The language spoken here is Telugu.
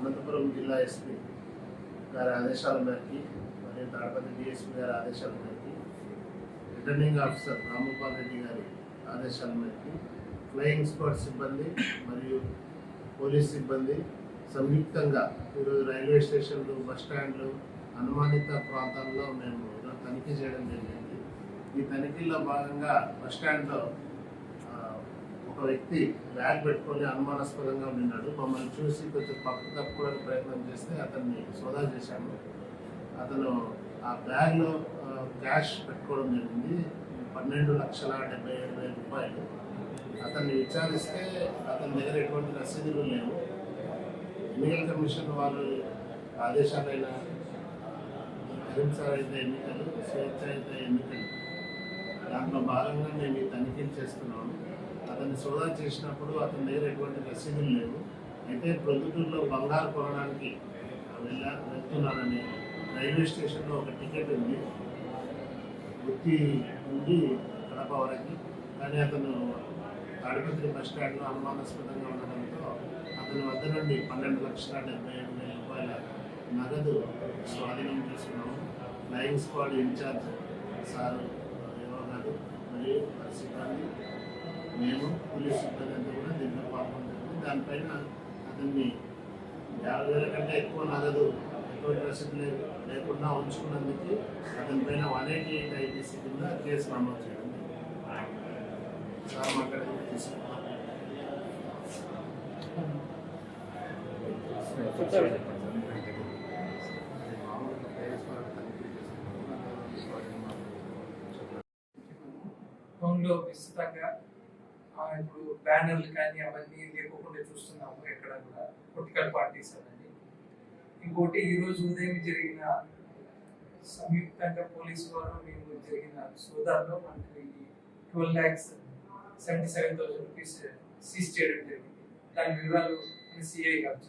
అనంతపురం జిల్లా ఎస్పీ గారి ఆదేశాల మేరకు మరియు తాడపల్లి డిఎస్పీ గారి ఆదేశాల మేరకు రిటర్నింగ్ ఆఫీసర్ రామగోపాల్ రెడ్డి గారి ఆదేశాల మేరకు ఫ్లయింగ్ స్క్వాడ్ సిబ్బంది మరియు పోలీస్ సిబ్బంది సంయుక్తంగా ఈరోజు రైల్వే స్టేషన్లు, బస్టాండ్లు, అనుమానిత ప్రాంతాల్లో మేము తనిఖీ చేయడం జరిగింది. ఈ తనిఖీల్లో భాగంగా బస్టాండ్లో ఒక వ్యక్తి బ్యాగ్ పెట్టుకొని అనుమానాస్పదంగా ఉన్నాడు. మమ్మల్ని చూసి కొంచెం పక్కకు తప్పుకోవడానికి ప్రయత్నం చేస్తే అతన్ని సోదా చేశాము. అతను ఆ బ్యాగ్లో క్యాష్ పెట్టుకోవడం జరిగింది, 12,77,000 రూపాయలు. అతన్ని విచారిస్తే అతని దగ్గర ఎటువంటి రసీదులు లేవు. ఎన్నికల కమిషన్ వారు ఆదేశాలైన అహింసారహిత ఎన్నికలు, స్వేచ్ఛాయుత ఎన్నికలు దాంట్లో భాగంగా మేము ఈ తనిఖీలు చేస్తున్నాము. అతన్ని సోదా చేసినప్పుడు అతని దగ్గర ఎటువంటి రసీదులు లేవు. అయితే ప్రొద్దుటూరులో బంగారు కొనడానికి వెళ్తున్నానని రైల్వే స్టేషన్లో ఒక టికెట్ ఉంది, గుత్తి నుండి కడప వరకు. కానీ అతను తాడిపత్రి బస్ స్టాండ్లో అనుమానాస్పదంగా ఉండడంతో అతని వద్ద నుండి 12,77,000 రూపాయల నగదు స్వాధీనం చేసుకున్నాము. ఫ్లయింగ్ స్క్వాడ్ ఇన్ఛార్జ్ సారు యోగాలు మరియు సిబ్బంది, మేము పోలీస్ సిబ్బంది అంతా కూడా దీంట్లో పాల్గొంటుంది. దానిపైన అతన్ని 50,000 కంటే ఎక్కువ నగదు, ఎటువంటి రసీదు లేకుండా ఉంచుకున్నందుకు అతనిపైన 188 IPC కింద కేసు నమోదు చేయడం సార్ మాట్లాడి తీసుకున్నాం. టౌన్లో విస్తృతంగా ఇప్పుడు బ్యానర్లు కానీ అవన్నీ లేకుండా చూస్తున్నాము. ఎక్కడ కూడా పొలిటికల్ పార్టీస్ అనేది. ఇంకోటి ఈరోజు ఉదయం జరిగిన సంయుక్తంగా పోలీసు వారు మేము జరిగిన సోదాల్లో మనకి 12,77,000 రూపీస్ సీజ్ చేయడం జరిగింది. దాని వివరాలు సిఐ గారు